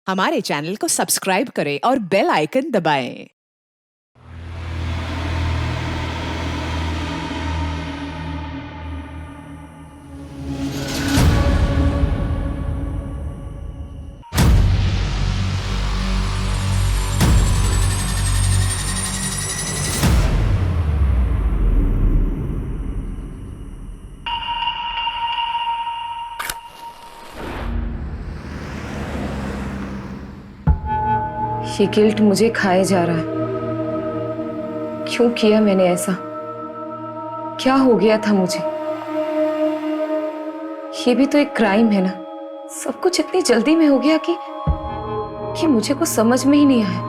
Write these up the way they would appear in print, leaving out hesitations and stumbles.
हमारे चैनल को सब्सक्राइब करें और बेल आइकन दबाएं। ये गिल्ट मुझे खाए जा रहा है। क्यों किया मैंने ऐसा? क्या हो गया था मुझे? ये भी तो एक क्राइम है ना। सब कुछ इतनी जल्दी में हो गया कि मुझे कुछ समझ में ही नहीं आया।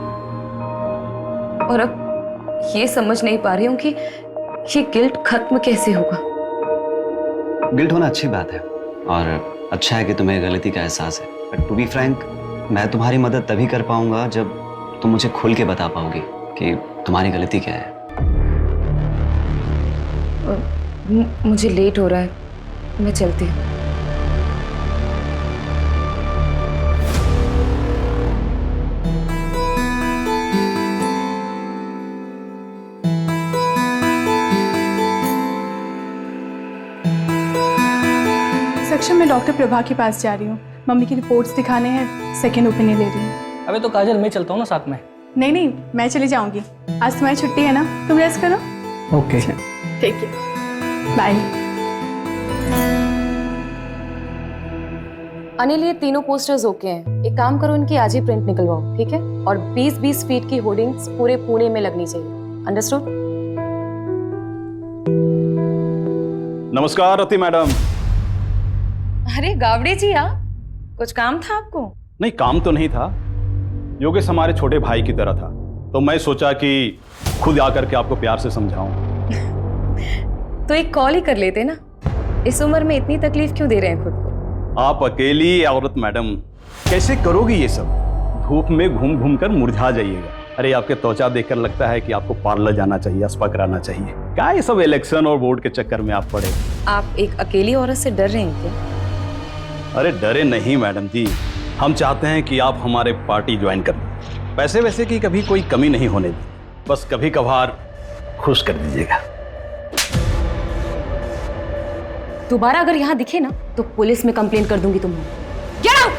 और अब ये समझ नहीं पा रही हूं कि ये गिल्ट खत्म कैसे होगा। गिल्ट होना अच्छी बात है और अच्छा है कि तुम्हें गलती का एहसास है। बट टू बी फ्रैंक, मैं तुम्हारी मदद तभी कर पाऊंगा जब तुम मुझे खुल के बता पाओगी कि तुम्हारी गलती क्या है। मुझे लेट हो रहा है, मैं चलती हूँ। सेक्शन में डॉक्टर प्रभा के पास जा रही हूँ। मम्मी की रिपोर्ट्स दिखाने हैं, सेकंड ओपिनियन ले रही हूँ। अबे तो काजल, मैं चलता हूँ ना साथ में। नहीं, मैं चली जाऊंगी। आज तुम्हारी छुट्टी है ना, तुम रेस्ट करो। ओके ठीक है, बाय। अनिल, ये तीनों पोस्टर्स ओके हैं। एक काम करो, इनकी आज ही प्रिंट निकलवाओ, ठीक है? और 20-20 फीट की होर्डिंग्स पूरे पुणे में लगनी चाहिए। अंडरस्टूड? नमस्कार रति मैडम। अरे गावड़े जी, आप कुछ काम था आपको? नहीं, काम तो नहीं था। योगेश हमारे छोटे भाई की तरह था, तो मैं सोचा कि खुद आकर के आपको प्यार से समझाऊं। तो एक कॉल ही कर लेते ना। इस उम्र में इतनी तकलीफ क्यों दे रहे हैं खुद को? आप अकेली औरत मैडम, कैसे करोगी ये सब? धूप में घूम घूम कर मुरझा जाइएगा। अरे आपके त्वचा देखकर लगता है कि आपको पार्लर जाना चाहिए, स्पा कराना चाहिए। क्या ये सब इलेक्शन और वोट के चक्कर में आप पड़े? आप एक अकेली औरत से डर रहे हैं क्या? अरे डरे नहीं मैडम जी, हम चाहते हैं कि आप हमारे पार्टी ज्वाइन कर लें। पैसे वैसे की कभी कोई कमी नहीं होने दी, बस कभी कभार खुश कर दीजिएगा। दोबारा अगर यहाँ दिखे ना तो पुलिस में कंप्लेन कर दूंगी तुम्हें। Get out!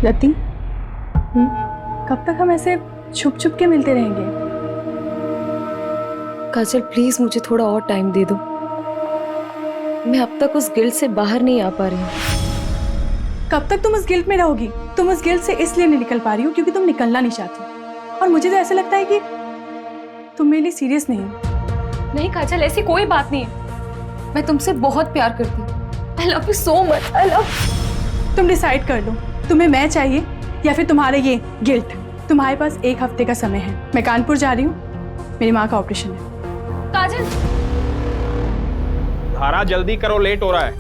रति, कब तक हम ऐसे छुप छुप के मिलते रहेंगे? काजल, प्लीज मुझे थोड़ा और टाइम दे दो। मैं अब तक उस गिल्ट से बाहर नहीं आ पा रही हूँ। कब तक तुम उस गिल्ट में रहोगी? तुम उस गिल्ट से इसलिए नहीं निकल पा रही हो क्योंकि तुम निकलना नहीं चाहती। और मुझे तो ऐसा लगता है कि तुम मेरे लिए सीरियस नहीं हो। नहीं काजल, ऐसी कोई बात नहीं है। मैं तुमसे बहुत प्यार करती हूँ। I love you so much. I love. तुम डिसाइड कर लो, तुम्हें मैं चाहिए या फिर तुम्हारे ये गिल्ट। तुम्हारे पास 1 हफ्ते का समय है। मैं कानपुर जा रही हूँ, मेरी माँ का ऑपरेशन है। काजल, धारा जल्दी करो, लेट हो रहा है।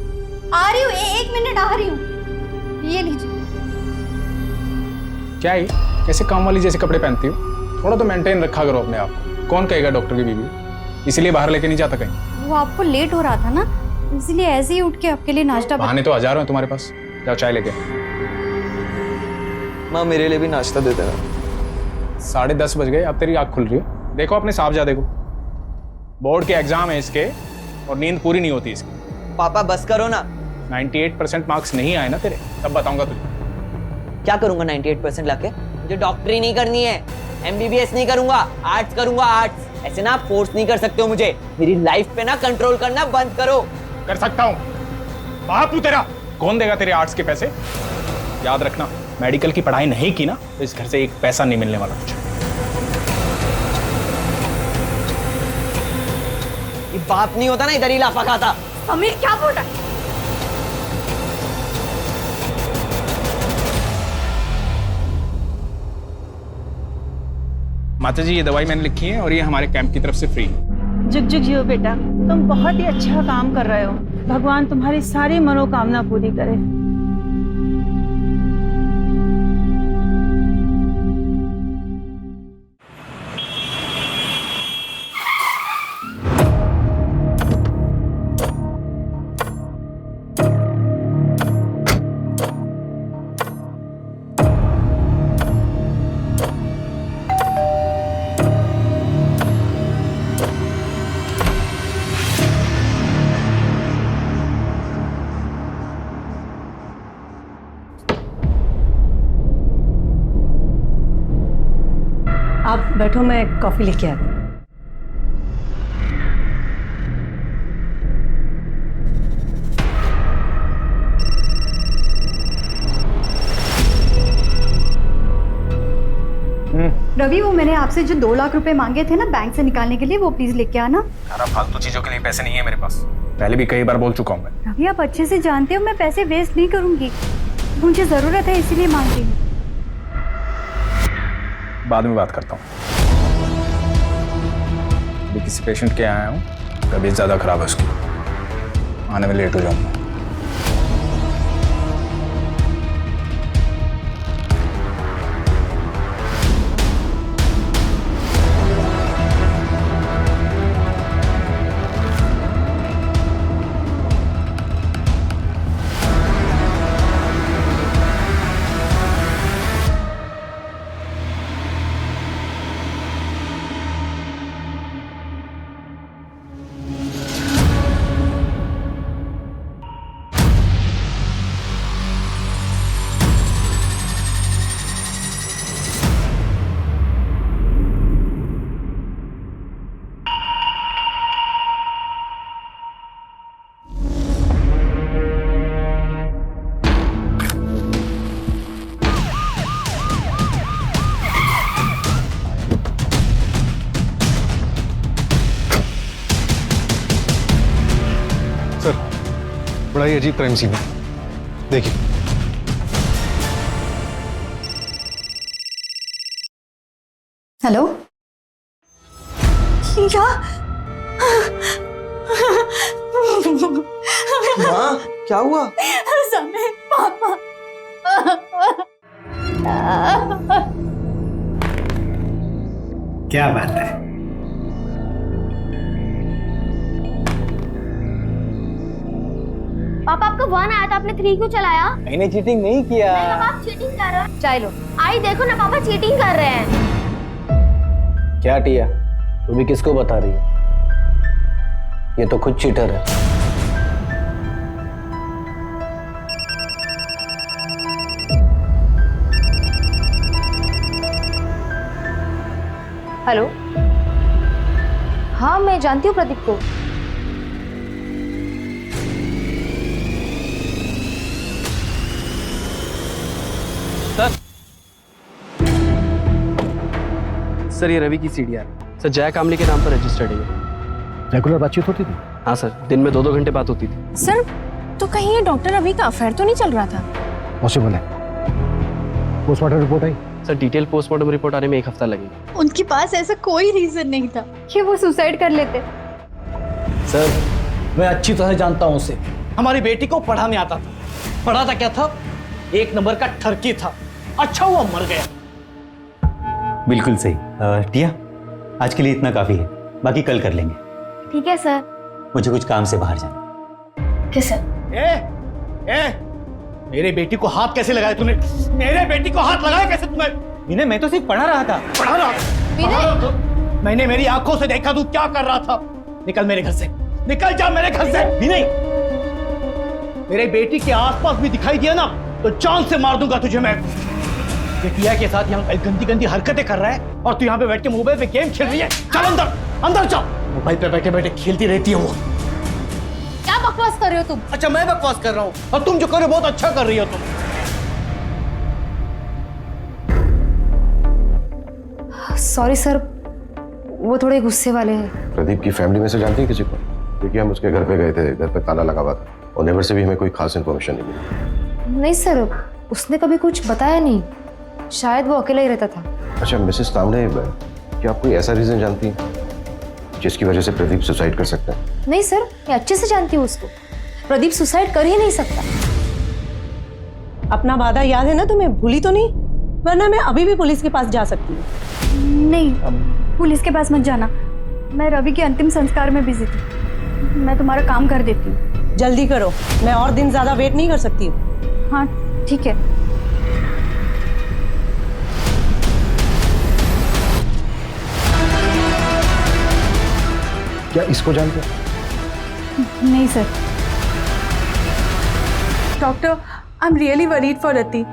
आ रही हूँ, 1 मिनट आ रही हूँ। ये लीजिए। क्या है, कैसे काम वाली जैसे कपड़े पहनती हो? थोड़ा तो मेंटेन रखा करो अपने आप को। कौन कहेगा डॉक्टर की बीवी? इसीलिए बाहर लेके नहीं जाता कहीं। वो आपको लेट हो रहा था ना, इसलिए ऐसे ही उठ के आपके लिए नाश्ता बहाने तो हजारों हैं तुम्हारे पास। जाओ चाय लेके। माँ, मेरे लिए भी नाश्ता दे देना। 10:30 बज गए, अब तेरी आँख खुल रही है। देखो अपने साहब जा देखो। बोर्ड के एग्जाम है इसके और नींद पूरी नहीं होती इसकी। पापा बस करो ना। 98% मार्क्स नहीं आए ना तेरे, तब बताऊंगा तुझे। क्या करूंगा 98% लाके? मुझे डॉक्टरी नहीं करनी है, MBBS नहीं करूंगा, आर्ट्स करूंगा, आर्ट्स। ऐसे ना फोर्स नहीं कर सकते हो मुझे। मेरी लाइफ पे ना कंट्रोल करना बंद करो। कर सकता हूँ, बापू तेरा। कौन देगा तेरे आर्ट्स के पैसे? याद रखना, मेडिकल की पढ़ाई नहीं की ना तो इस घर से 1 पैसा नहीं मिलने वाला तुझे। ये बाप नहीं होता ना, इधर ही लाफा खाता। अमीर क्या बोल रहा है? माता जी, ये दवाई मैंने लिखी है और ये हमारे कैंप की तरफ से फ्री है। जुग जुग जियो बेटा, तुम बहुत ही अच्छा काम कर रहे हो। भगवान तुम्हारी सारी मनोकामना पूरी करे। बैठो, मैं कॉफी लेके आती हूँ। रवि, वो मैंने आपसे जो 2 लाख रुपए मांगे थे ना बैंक से निकालने के लिए, वो प्लीज लेके आना। यार फालतू चीजों के लिए पैसे नहीं है मेरे पास, पहले भी कई बार बोल चुका हूँ मैं। रवि, आप अच्छे से जानते हो मैं पैसे वेस्ट नहीं करूंगी, मुझे जरूरत है इसीलिए मांग रही हूँ। बाद में बात करता हूँ, अभी किसी पेशेंट के आया हूँ, तबीयत ज्यादा खराब है उसकी, आने में लेट हो जाऊंगा। बड़ा ही अजीब क्राइम सीन है, देखिए। हेलो, माँ क्या हुआ? समय पापा। क्या बात है? पापा, आपका 1 आया था, आपने 3 क्यों चलाया? मैंने चीटिंग नहीं किया। पापा, आप चीटिंग कर रहे हो। चाय लो। आई देखो ना पापा, चीटिंग कर रहे हैं। क्या टिया, तू भी किसको बता रही है? ये तो खुद चीटर है। हेलो, हाँ मैं जानती हूँ प्रदीप को। सर ये रवि की सीडीआर सर, जय कामली के नाम पर रजिस्टर्ड है। रेगुलर बातचीत होती थी? हाँ सर, दिन में 2-2 घंटे बात होती थी। सर, तो कहीं ये डॉक्टर रवि का अफेयर तो नहीं चल रहा था? पॉसिबल है। पोस्टमार्टम रिपोर्ट आई? सर डिटेल पोस्टमार्टम रिपोर्ट आने में 1 हफ्ता लगेगा। उनके पास ऐसा कोई रीजन नहीं था कि वो सुसाइड कर लेते। सर मैं अच्छी तरह जानता हूँ उसे, हमारी बेटी को पढ़ाने आता था। पढ़ा था क्या था? 1 नंबर का ठरकी था। अच्छा हुआ मर गया। बिल्कुल सही। टिया, आज के लिए इतना काफी है, बाकी कल कर लेंगे। ठीक है सर। मुझे कुछ काम से बाहर जाना। किस सर? मेरे बेटी को हाथ कैसे लगाया तूने? मेरे बेटी को हाथ लगाया कैसे तूने? विनय, मैं तो सिर्फ पढ़ा रहा था। पढ़ा रहा था? मैंने मेरी आंखों से देखा तू क्या कर रहा था। निकल मेरे घर से, निकल जा मेरे घर से। विनय, मेरे बेटी के आसपास भी दिखाई दिया ना तो जान से मार दूंगा तुझे मैं। ये टिया के साथ यहाँ गंदी गंदी हरकतें कर रहा है और तू यहाँ पे बैठ के मोबाइल पे गेम खेल रही है। चल अंदर, अंदर चल। मोबाइल पे बैठे बैठे खेलती रहती है वो। क्या बकवास कर रहे हो तुम? अच्छा मैं बकवास कर रहा हूँ और तुम जो कर रहे हो बहुत अच्छा कर रही हो तुम। सॉरी सर, वो थोड़े गुस्से वाले हैं। प्रदीप की फैमिली में से जानती है किसी को? क्योंकि हम उसके घर पे गए थे, घर पे ताला लगा हुआ था और नेबर से भी हमें कोई खास इन्फॉर्मेशन नहीं मिली। नहीं सर, उसने कभी कुछ बताया नहीं, शायद वो अकेला ही रहता था। अच्छा मिसेस तावड़े, क्या आप कोई ऐसा रीजन जानती हैं जिसकी वजह से प्रदीप सुसाइड कर सकता है? नहीं सर, मैं अच्छे से जानती हूँ उसको। प्रदीप सुसाइड कर ही नहीं सकता। अपना वादा याद है ना तुम्हें? भूली तो नहीं? वरना मैं अभी भी पुलिस के पास जा सकती हूँ। नहीं, पुलिस के पास मत जाना, मैं रवि के अंतिम संस्कार में बिजी थी। मैं तुम्हारा काम कर देती हूँ। जल्दी करो, मैं और दिन ज्यादा वेट नहीं कर सकती हूँ। हाँ ठीक है। क्या इसको जानते हैं? नहीं sir. Doctor, I am really worried for Rati.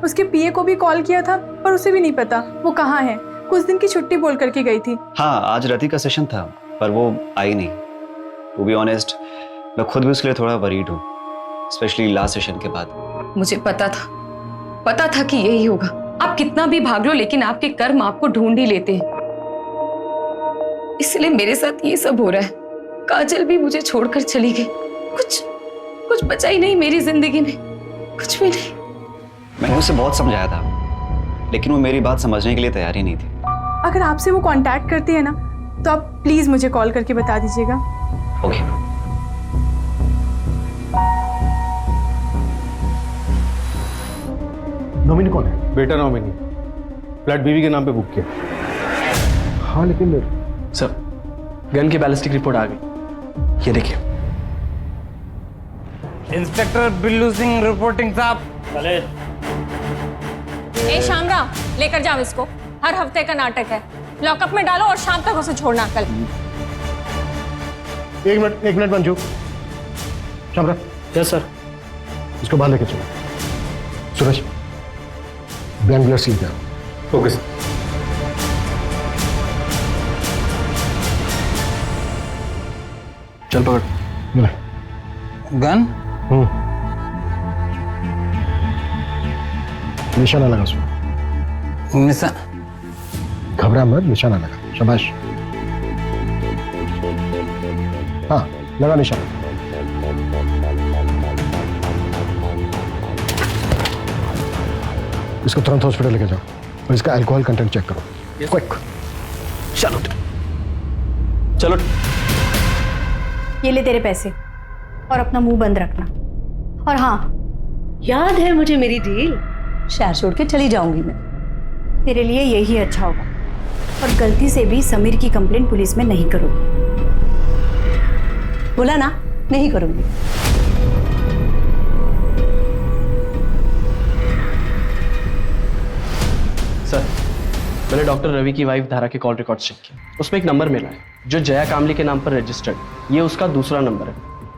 उसके पीए को भी कॉल किया था पर उसे भी नहीं पता वो कहाँ है। कुछ दिन की छुट्टी बोल करके गई थी। हाँ, आज रति का सेशन था पर वो आई नहीं। टू बी ऑनेस्ट, मैं खुद भी उसके लिए थोड़ा वरीड हूँ, स्पेशली लास्ट सेशन के बाद। मुझे पता था कि यही होगा। आप कितना भी भाग लो लेकिन आपके कर्म आपको ढूंढ ही लेते हैं, इसलिए मेरे साथ ये सब हो रहा है। काजल भी मुझे छोड़कर चली गई, कुछ बचा ही नहीं मेरी जिंदगी में, कुछ भी नहीं। मैंने उसे बहुत समझाया था लेकिन वो मेरी बात समझने के लिए तैयार ही नहीं थी। अगर आपसे वो कांटेक्ट करती है ना तो आप प्लीज मुझे कॉल करके बता दीजिएगा। ओके। नॉमिनी कौन है? बेटा नॉमिनी, फ्लैट बीवी के नाम पे बुक किया। हाँ लेकिन सर, गन की बैलिस्टिक रिपोर्ट आ गई, ये देखिए। इंस्पेक्टर बिल्लू सिंह रिपोर्टिंग साहब। ए शामराव, लेकर जाओ इसको। हर हफ्ते का नाटक है, लॉकअप में डालो और शाम तक उसे छोड़ना। कल एक minute Manju. Shamrao. Yes sir. इसको बाहर लेके चलो। सूरज, बैंगलोर सील करो। Okay sir. चल पकड़। गन? निशाना लगा उसमें। घबरा मत, निशाना लगा। शाबाश। हाँ, लगा निशाना। इसको तुरंत हॉस्पिटल लेके जाओ और इसका अल्कोहल कंटेंट चेक करो। क्विक। चलो चलो। ये ले तेरे पैसे और अपना मुंह बंद रखना। और हाँ, याद है मुझे मेरी डील। शहर छोड़ के चली जाऊंगी मैं। तेरे लिए यही अच्छा होगा। और गलती से भी समीर की कंप्लेंट पुलिस में नहीं करोगी। बोला ना, नहीं करूंगी। सर, मैंने डॉक्टर रवि की वाइफ धारा के कॉल रिकॉर्ड चेक किया। उसमें एक नंबर मिला है जो जया कामली के नाम पर रजिस्टर्ड। ये उसका दूसरा नंबर है।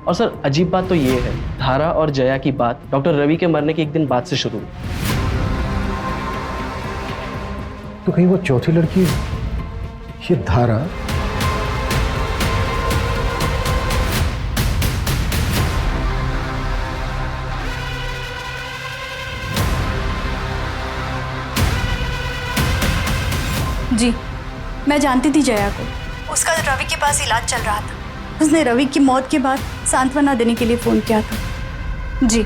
और सर, अजीब बात तो ये है, धारा और जया की बात डॉक्टर रवि के मरने के एक दिन बाद से शुरू हुई। तो कहीं वो चौथी लड़की, ये धारा? जी, मैं जानती थी जया को। उसका रवि के पास इलाज चल रहा था। उसने रवि की मौत के बाद सांत्वना देने के लिए फोन किया था। जी।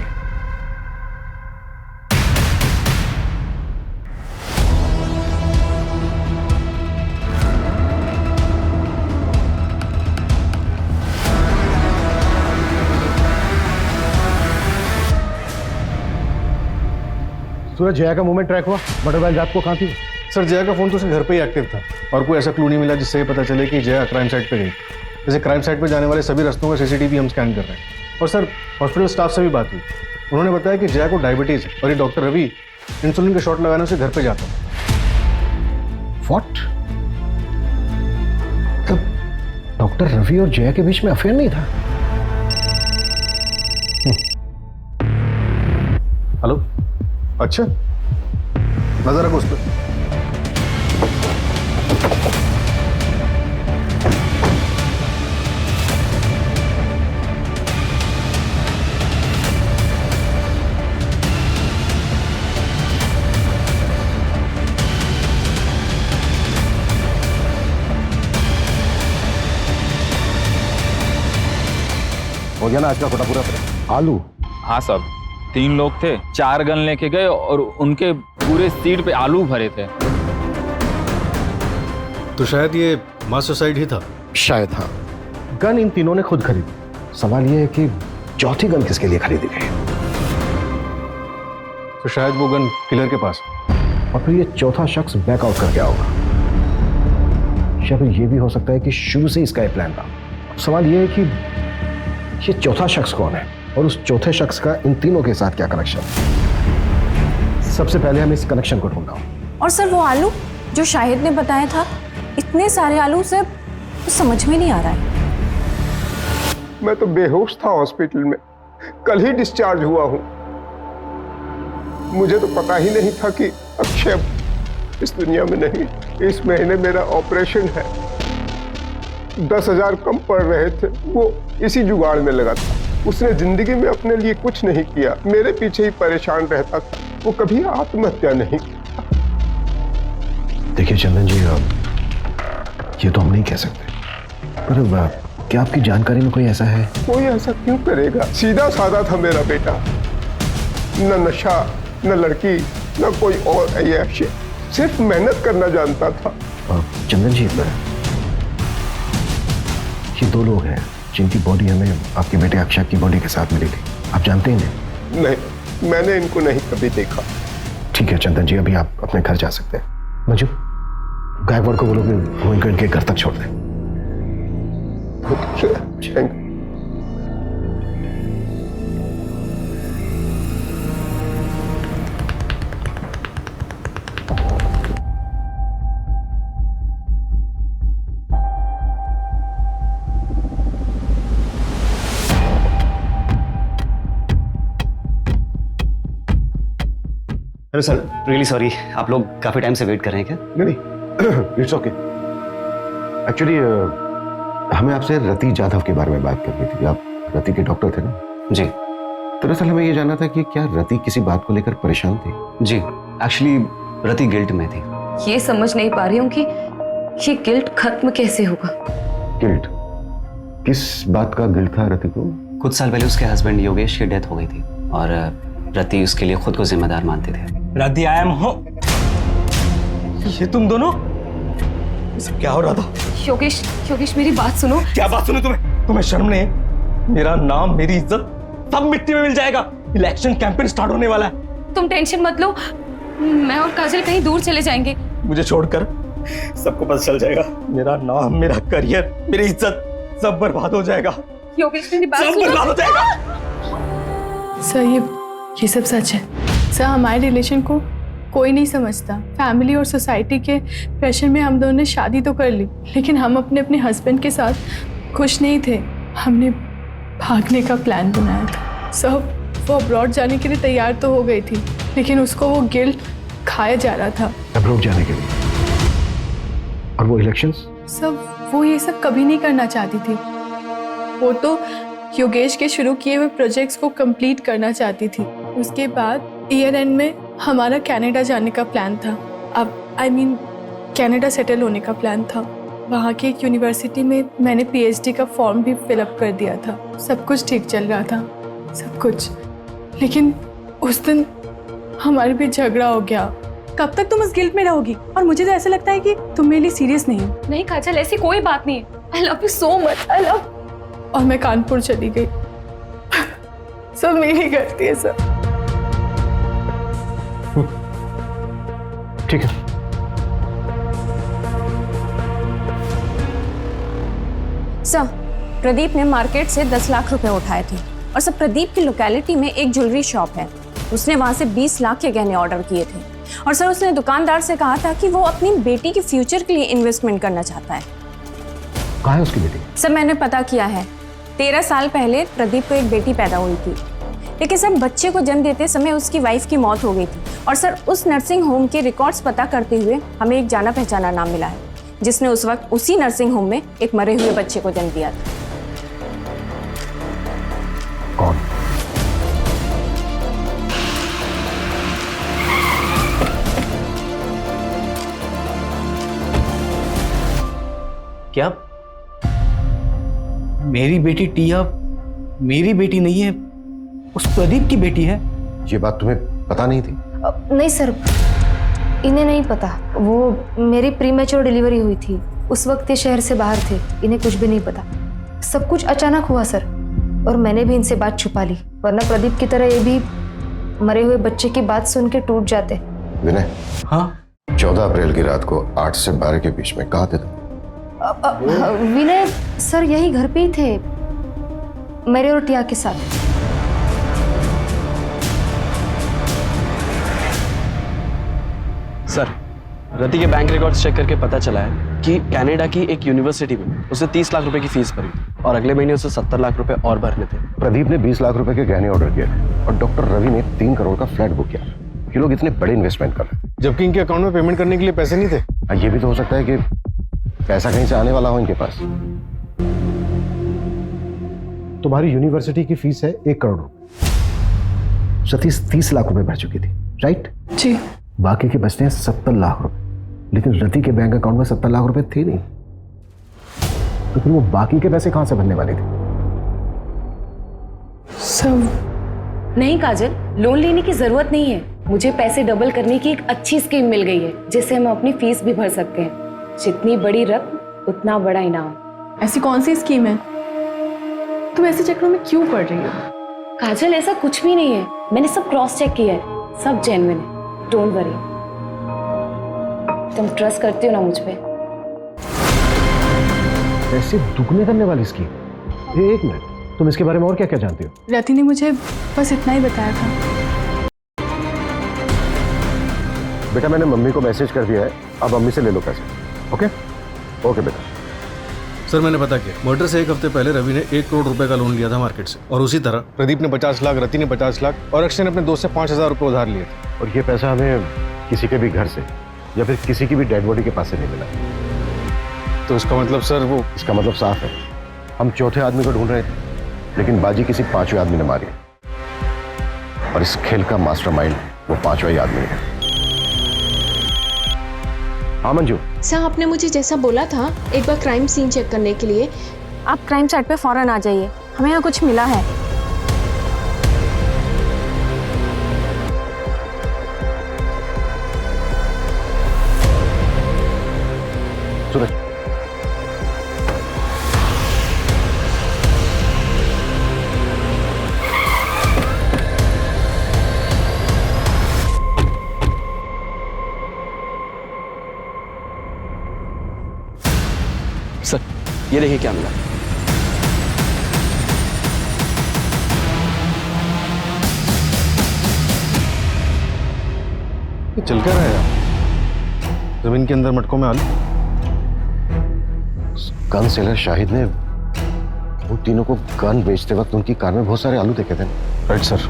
सूरज, जया का मूवमेंट ट्रैक हुआ? बटरमैन रात को कहाँ थी? सर, जया का फोन तो उसके घर पे ही एक्टिव था और कोई ऐसा क्लू नहीं मिला जिससे ये पता चले कि जया क्राइम साइट पे गई। जैसे क्राइम साइट पे जाने वाले सभी रास्तों का सीसीटीवी हम स्कैन कर रहे हैं। और सर, हॉस्पिटल स्टाफ से भी बात हुई। उन्होंने बताया कि जया को डायबिटीज है और ये डॉक्टर रवि इंसुलिन का शॉट लगाने से घर पे जाता है। व्हाट? तब डॉक्टर रवि और जया के बीच में अफेयर नहीं था? हेलो, अच्छा, नजर रखो उस पर। हो गया ना आज का कोटा पूरा? आलू? हाँ साहब, 3 लोग थे, 4 गन लेके गए और उनके पूरे सीट पे आलू भरे थे। तो शायद ये मास सुसाइड ही था। शायद हाँ। गन इन तीनों ने खुद खरीदी। सवाल ये है कि चौथी गन किसके लिए खरीदी गई? तो शायद वो गन किलर के पास। और फिर ये चौथा शख्स बैकआउट कर गया होगा। या फिर ये भी हो सकता है कि शुरू से इसका एक प्लान था। सवाल ये है कि ये चौथा शख्स कौन है और उस चौथे शख्स का इन तीनों के साथ क्या कनेक्शन? सबसे पहले हम इस कनेक्शन को ढूंढना। और सर, वो आलू जो शाहिद ने बताया था, इतने सारे आलू से तो समझ में नहीं आ रहा है। मैं तो बेहोश था हॉस्पिटल में, कल ही डिस्चार्ज हुआ हूं। मुझे तो पता ही नहीं था कि अक्षय इस दुनिया में नहीं। इस महीने मेरा ऑपरेशन है, 10,000 कम पड़ रहे थे, वो इसी जुगाड़ में लगा था। उसने जिंदगी में अपने लिए कुछ नहीं किया, मेरे पीछे ही परेशान रहता था, वो कभी आत्महत्या नहीं की। देखिए चंदन जी, ये तो हम नहीं कह सकते, पर क्या आपकी जानकारी में कोई ऐसा है? कोई ऐसा क्यों करेगा? सीधा साधा था मेरा बेटा, न नशा, न लड़की, न कोई और ऐसी, सिर्फ मेहनत करना जानता था। चंदन जी, ये दो लोग हैं जिनकी बॉडी हमें आपके बेटे अक्षय की बॉडी के साथ मिली थी, आप जानते हैं इन्हें? नहीं, मैंने इनको नहीं कभी देखा। ठीक है चंदन जी, अभी आप अपने घर जा सकते हैं। मंजू, गायकवाड़ को बोलो कि वो इनको इनके घर तक छोड़ दें। हेलो सर, रियली सॉरी, आप लोग काफी टाइम से वेट कर रहे हैं क्या? नहीं, इट्स ओके। एक्चुअली हमें आपसे रति जाधव के बारे में बात करनी थी। आप रति के डॉक्टर थे ना? जी। दरअसल हमें ये जानना था कि क्या रति किसी बात को लेकर परेशान थी? जी, एक्चुअली रति गिल्ट में थी। ये समझ नहीं पा रही हूँ कि ये गिल्ट खत्म कैसे होगा। गिल्ट? किस बात का गिल्ट था रति को? कुछ साल पहले उसके हस्बैंड योगेश की डेथ हो गई थी और रति उसके लिए खुद को जिम्मेदार मानते थे। रति, आई एम होम। ये तुम दोनों? सब क्या हो रहा था? योगेश, योगेश मेरी बात सुनो। क्या बात सुनो? तुम्हें शर्म नहीं? मेरा नाम, मेरी इज्जत सब मिट्टी में मिल जाएगा। इलेक्शन कैंपेन स्टार्ट होने वाला है। तुम टेंशन मत लो, मैं और काजल कहीं दूर चले जाएंगे। मुझे छोड़कर सबको पता चल जाएगा, मेरा नाम, मेरा करियर, मेरी इज्जत सब बर्बाद हो जाएगा। योगेश मेरी बात सब सुनो। बर्बाद हो जाएगा। सर, ये सब सच है। सर, हमारे रिलेशन को कोई नहीं समझता। फैमिली और सोसाइटी के प्रेशर में हम दोनों ने शादी तो कर ली, लेकिन हम अपने अपने हस्बैंड के साथ खुश नहीं थे। हमने भागने का प्लान बनाया था। सब वो अब्रॉड जाने के लिए तैयार तो हो गई थी, लेकिन उसको वो गिल्ट खाया जा रहा था। अब्रॉड जाने के लिए? और वो इलेक्शंस? सब वो ये सब कभी नहीं करना चाहती थी। वो तो योगेश के शुरू किए हुए प्रोजेक्ट्स को कंप्लीट करना चाहती थी। उसके बाद ईयर एंड में हमारा कनाडा जाने का प्लान था। अब कनाडा सेटल होने का प्लान था। वहाँ की एक यूनिवर्सिटी में मैंने पीएचडी का फॉर्म भी फिलअप कर दिया था। सब कुछ ठीक चल रहा था, सब कुछ। लेकिन उस दिन हमारे बीच झगड़ा हो गया। कब तक तुम उस गिल्ट में रहोगी? और मुझे तो ऐसा लगता है कि तुम मेरे लिए सीरियस नहीं हो। नहीं काजल, ऐसी कोई बात नहीं है। I love you so much, I love. और मैं कानपुर चली गई। सब मेरी गलती है सर। ठीक है। सर, प्रदीप ने मार्केट से 10 लाख रुपए उठाए थे और सर प्रदीप की लोकेलिटी में एक ज्वेलरी शॉप है, उसने वहां से 20 लाख के गहने ऑर्डर किए थे और सर उसने दुकानदार से कहा था कि वो अपनी बेटी के फ्यूचर के लिए इन्वेस्टमेंट करना चाहता है। कहाँ है उसकी बेटी? सर मैंने पता किया है, 13 साल पहले प्रदीप को एक बेटी पैदा हुई थी, लेकिन सर बच्चे को जन्म देते समय उसकी वाइफ की मौत हो गई थी और सर उस नर्सिंग होम के रिकॉर्ड्स पता करते हुए हमें एक जाना पहचाना नाम मिला है जिसने उस वक्त उसी नर्सिंग होम में एक मरे हुए बच्चे को जन्म दिया था। कौन? क्या मेरी बेटी टिया मेरी बेटी नहीं है, उस प्रदीप की बेटी है? ये बात तुम्हें पता नहीं थी? नहीं सर, इन्हें नहीं पता। वो मेरी प्रीमेच्योर डिलीवरी हुई थी, उस वक्त ये शहर से बाहर थे, इन्हें कुछ भी नहीं पता। सब कुछ अचानक हुआ सर, और मैंने भी इनसे बात छुपा ली, वरना प्रदीप की तरह ये भी मरे हुए बच्चे की बात सुन के टूट जाते। विनय, हाँ? 14 अप्रैल की रात को 8 से 12 के बीच में कहाँ थे तुम? विनय सर यही घर पे ही थे, मेरे और टिया के साथ। सर, रति के बैंक रिकॉर्ड्स चेक करके पता चला है कि कनाडा की एक यूनिवर्सिटी में उसे 30 लाख रुपए की फीस भरी थी और अगले महीने उसे 70 लाख रुपए और भरने थे। प्रदीप ने 20 लाख रुपए के गहने ऑर्डर किए थे और डॉक्टर रवि ने 3 करोड़ का फ्लैट बुक किया। ये लोग इतने बड़े इन्वेस्टमेंट कर रहे थे, जबकि इनके अकाउंट में पेमेंट करने के लिए पैसे नहीं थे। ये भी तो हो सकता है कि पैसा कहीं से आने वाला हो इनके पास। तुम्हारी यूनिवर्सिटी की फीस है 1 करोड़ रुपए। सतीश 30 लाख रुपए भर चुकी थी, राइट? जी। बाकी के बचते हैं 70 लाख रुपए, लेकिन रति के बैंक अकाउंट में 70 लाख रुपए थे नहीं, तो फिर वो बाकी के पैसे कहां से भरने वाले थे? सब नहीं काजल, लोन लेने की जरूरत नहीं है। मुझे पैसे डबल करने की एक अच्छी स्कीम मिल गई है, जिससे हम अपनी फीस भी भर सकते हैं। जितनी बड़ी रकम उतना बड़ा इनाम। ऐसी कौन सी स्कीम है? तुम ऐसे चक्रों में क्यों पड़ रही हो? काजल ऐसा कुछ भी नहीं है, मैंने सब क्रॉस चेक किया है, सब जेन्युइन है, डोंट वरी। तुम ट्रस्ट करती हो ना मुझ पे? पैसे दुगने करने वाली स्कीम? एक मिनट, तुम इसके बारे में और क्या क्या जानती हो? रति ने मुझे बस इतना ही बताया था। बेटा मैंने मम्मी को मैसेज कर दिया है, अब मम्मी से ले लो पैसे। ओके ओके बेटा। सर मैंने पता किया, मर्डर से 1 हफ्ते पहले रवि ने 1 करोड़ रुपए का लोन लिया था मार्केट से, और उसी तरह प्रदीप ने 50 लाख, रति ने 50 लाख और अक्षय ने अपने दोस्त से 5,000 रुपए उधार लिए थे। और ये पैसा हमें किसी के भी घर से या फिर किसी की भी डेड बॉडी के पास से नहीं मिला। तो इसका मतलब सर वो इसका मतलब साफ है, हम चौथे आदमी को ढूंढ रहे थे, लेकिन बाजी किसी 5वें आदमी ने मारी, और इस खेल का मास्टरमाइंड वो 5वां ही आदमी है। हाँ मंजू। सर आपने मुझे जैसा बोला था एक बार क्राइम सीन चेक करने के लिए, आप क्राइम साइट पे फौरन आ जाइए, हमें यहाँ कुछ मिला है। सूरज सर ये देखिए क्या मिला। ये चल क्या रहा है यार? जमीन के अंदर मटकों में आलू। गन सेलर शाहिद ने वो तीनों को गन बेचते वक्त उनकी कार में बहुत सारे आलू देखे थे। Right sir.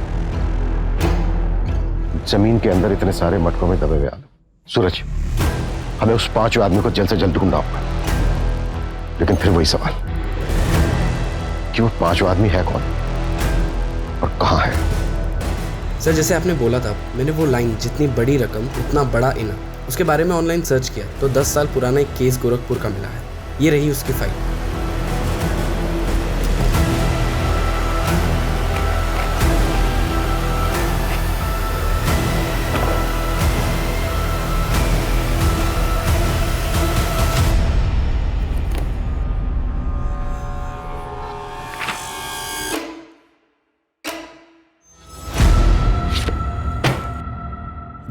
जमीन के अंदर इतने सारे मटकों में दबे हुए आलू। सूरज, हमें उस 5वें आदमी को जल्द से जल्द ढूंढना होगा, लेकिन फिर वही सवाल कि वो 5वां आदमी है कौन और कहां है? सर जैसे आपने बोला था, मैंने वो लाइन जितनी बड़ी रकम उतना बड़ा इनाम, उसके बारे में ऑनलाइन सर्च किया तो 10 साल पुराना एक केस गोरखपुर का मिला है। ये रही उसकी फाइल।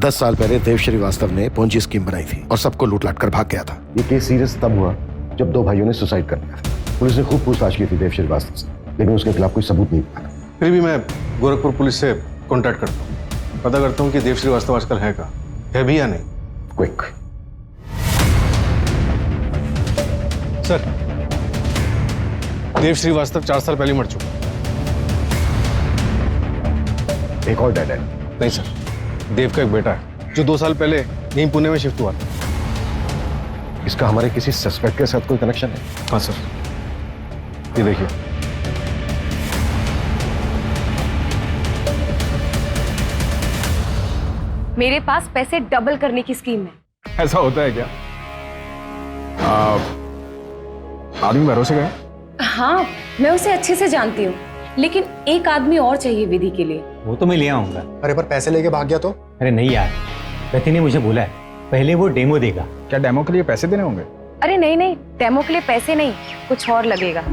दस साल पहले देव श्रीवास्तव ने पोंजी स्कीम बनाई थी और सबको लूट लाट कर भाग गया था। ये केस सीरियस तब हुआ जब 2 भाइयों ने सुसाइड कर लिया था। पुलिस ने खूब पूछताछ की थी देव श्रीवास्तव से, लेकिन उसके खिलाफ कोई सबूत नहीं मिला। फिर भी मैं गोरखपुर पुलिस से कांटेक्ट करता हूँ, पता करता हूँ कि देव श्रीवास्तव आजकल है कहाँ, है भी या नहीं। क्विक। सर, देव श्रीवास्तव 4 साल पहले मर चुका। एक और डेड है? नहीं सर, देव का एक बेटा है जो 2 साल पहले यहीं पुणे में शिफ्ट हुआ था। इसका हमारे किसी सस्पेक्ट के साथ कोई कनेक्शन है? हाँ सर, ये देखिए। मेरे पास पैसे डबल करने की स्कीम है। ऐसा होता है क्या? आदमी भरोसे गए? हाँ, मैं उसे अच्छे से जानती हूँ, लेकिन एक आदमी और चाहिए विधि के लिए। वो तो मैं ले आऊंगा। अरे पर पैसे लेके भाग गया तो? अरे नहीं यार, रति ने मुझे बोला है पहले वो डेमो देगा। क्या डेमो के लिए पैसे देने होंगे? अरे नहीं नहीं, डेमो के लिए पैसे नहीं, कुछ और लगेगा।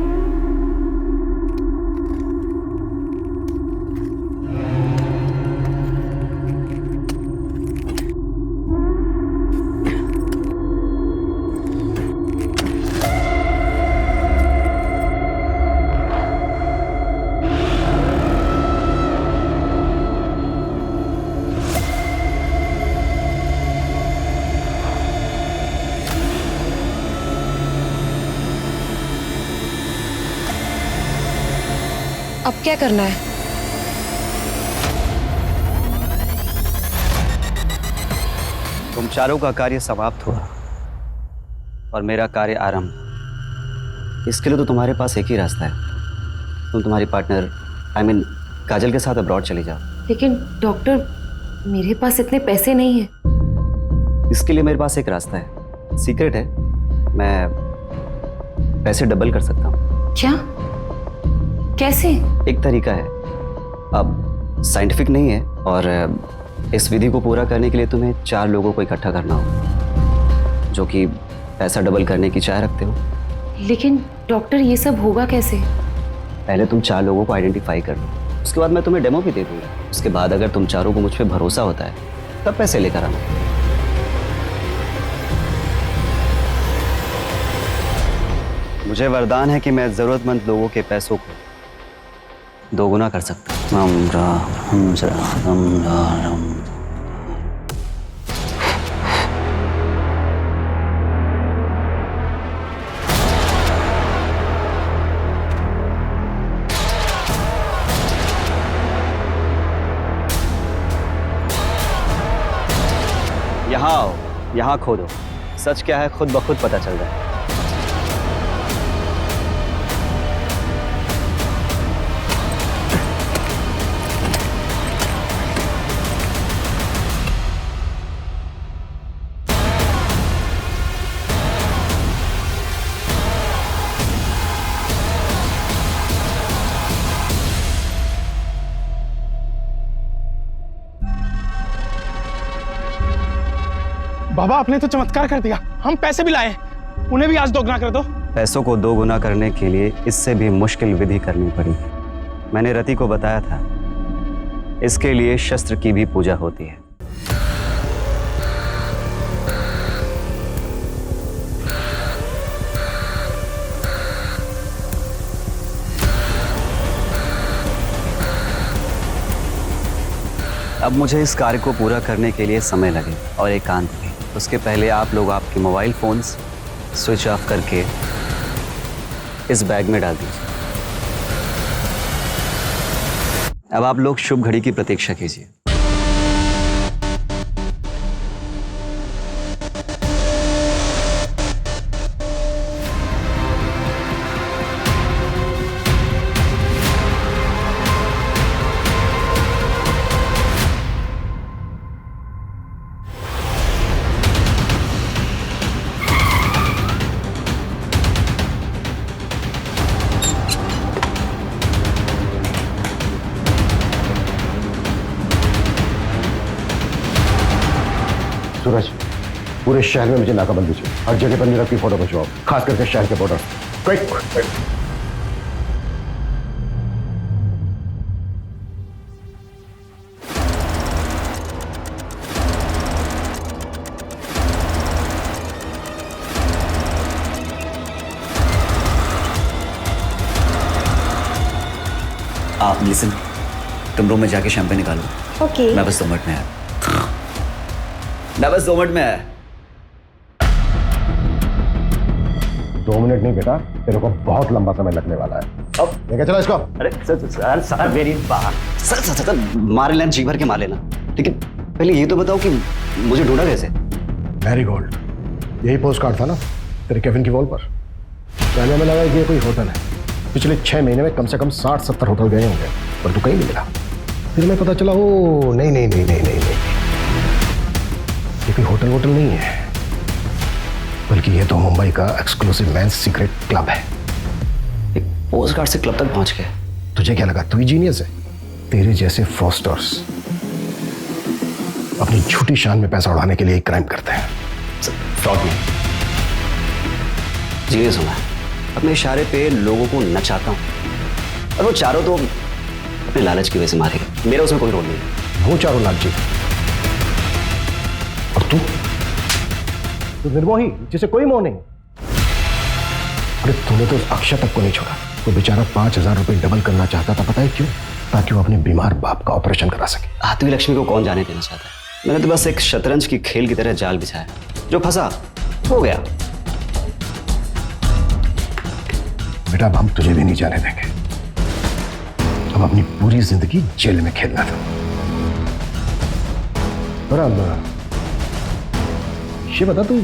अब क्या करना है? तुम चारों का कार्य समाप्त हुआ और मेरा कार्य आरंभ। इसके लिए तो तुम्हारे पास एक ही रास्ता है, तुम तुम्हारी पार्टनर काजल के साथ अब्रॉड चली जाओ। लेकिन डॉक्टर, मेरे पास इतने पैसे नहीं हैं। इसके लिए मेरे पास एक रास्ता है, सीक्रेट है। मैं पैसे डबल कर सकता हूँ। क्या? कैसे? एक तरीका है, अब साइंटिफिक नहीं है, और इस विधि को पूरा करने के लिए तुम्हें 4 लोगों को इकट्ठा करना हो जो कि पैसा डबल करने की चाह रखते हो। लेकिन डॉक्टर, ये सब होगा कैसे? पहले तुम 4 लोगों को आइडेंटिफाई कर लो, उसके बाद मैं तुम्हें डेमो भी दे दूंगा। उसके बाद अगर तुम चारों को मुझ पे भरोसा होता है तब पैसे लेकर आना। मुझे वरदान है कि मैं जरूरतमंद लोगों के पैसों को 2 गुना कर सकता हूँ। यहाँ आओ, यहाँ खोदो, सच क्या है खुद ब खुद पता चल जाए। बाबा, आपने तो चमत्कार कर दिया। हम पैसे भी लाए, उन्हें भी आज 2 गुना कर दो। पैसों को 2 गुना करने के लिए इससे भी मुश्किल विधि करनी पड़ी। मैंने रति को बताया था, इसके लिए शस्त्र की भी पूजा होती है। अब मुझे इस कार्य को पूरा करने के लिए समय लगे और एकांत भी। उसके पहले आप लोग आपके मोबाइल फोन्स स्विच ऑफ करके इस बैग में डाल दीजिए। अब आप लोग शुभ घड़ी की प्रतीक्षा कीजिए। सूरज, पूरे शहर में मुझे नाकाबंदी चाहिए। हर जगह पर नीरव की फोटो खिंचवाओ, खास करके शहर के बॉर्डर। क्विक। आप लिसन, तुम रूम में जाके शैंपेन निकालो। ओके। मैं बस 2 मिनट में आया। मैं बस 2 मिनट में आया। 2 मिनट नहीं बेटा, तेरे को बहुत लंबा समय लगने वाला है। अब लेके चला इसको। अरे सर मेरी बात सर मार लेना, जी भर के मार लेना, लेकिन पहले ये तो बताओ कि मुझे ढूंढा कैसे? मैरीगोल्ड, यही पोस्ट कार्ड था ना तेरे केबिन की वॉल पर। पहले हमें लगा कि ये कोई होटल है। पिछले 6 महीने में कम से कम 60-70 होटल गए होंगे, पर तू कहीं नहीं मिला। फिर मैं पता चला, ओ नहीं, ये कोई होटल नहीं है, बल्कि ये तो मुंबई का एक्सक्लूसिव मेंस सीक्रेट क्लब है। एक पोस्ट कार्ड से क्लब तक पहुंच गए। तुझे क्या लगा तू ही जीनियस है? तेरे जैसे फ्रॉस्टर्स अपनी झूठी शान में पैसा उड़ाने के लिए एक क्राइम करते हैं। फ्रॉड नहीं, जीनियस हूं मैं। अपने इशारे पे लोगों को नचाता हूं और वो चारों तो अपने लालच की वजह से मारे गए। मेरा उसमें कोई रोल नहीं। वो चारों लालची, और तू निर्मोही जिसे कोई मोह नहीं। अरे तूने तो उस अक्षय तक को नहीं छोड़ा। वो बेचारा 5,000 रुपए डबल करना चाहता था, पता है क्यों? ताकि वो अपने बीमार बाप का ऑपरेशन करा सके। आत्मी लक्ष्मी को कौन जाने देना चाहता है? मैंने तो बस एक शतरंज की खेल की तरह जाल बिछाया, जो फंसा हो गया। बेटा अब हम तुझे भी नहीं जाने देंगे। हम अपनी पूरी जिंदगी जेल में खेलना था। ये बता तू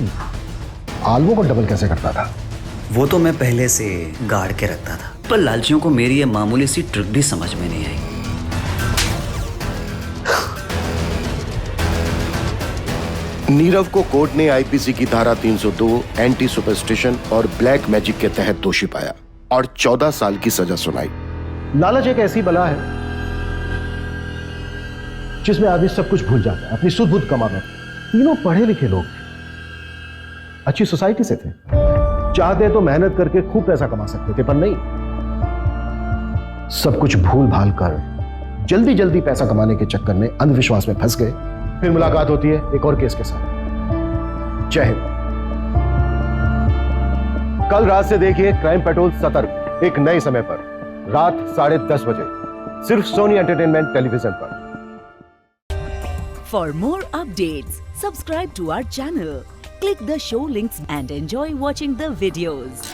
आलवों को डबल कैसे करता था? वो तो मैं पहले से गाड़ के रखता था, पर लालचियों को मेरी ये मामूली सी ट्रिक भी समझ में नहीं आई। नीरव को कोर्ट ने आईपीसी की धारा 302 एंटी सुपरस्टिशन और ब्लैक मैजिक के तहत दोषी पाया और 14 साल की सजा सुनाई। लालच एक ऐसी बला है जिसमें आदमी सब कुछ भूल जाता है, अपनी सुध बुध कमा बैठता है। तीनों पढ़े लिखे लोग अच्छी सोसाइटी से थे, चाहते तो मेहनत करके खूब पैसा कमा सकते थे, पर नहीं, सब कुछ भूल भाल कर जल्दी जल्दी पैसा कमाने के चक्कर में अंधविश्वास में फंस गए। फिर मुलाकात होती है एक और केस के साथ। जय हिंद। कल रात से देखिए क्राइम पेट्रोल सतर्क, एक नए समय पर रात 10:30 बजे, सिर्फ सोनी एंटरटेनमेंट टेलीविजन पर। For more updates, subscribe to our channel, click the show links and enjoy watching the videos.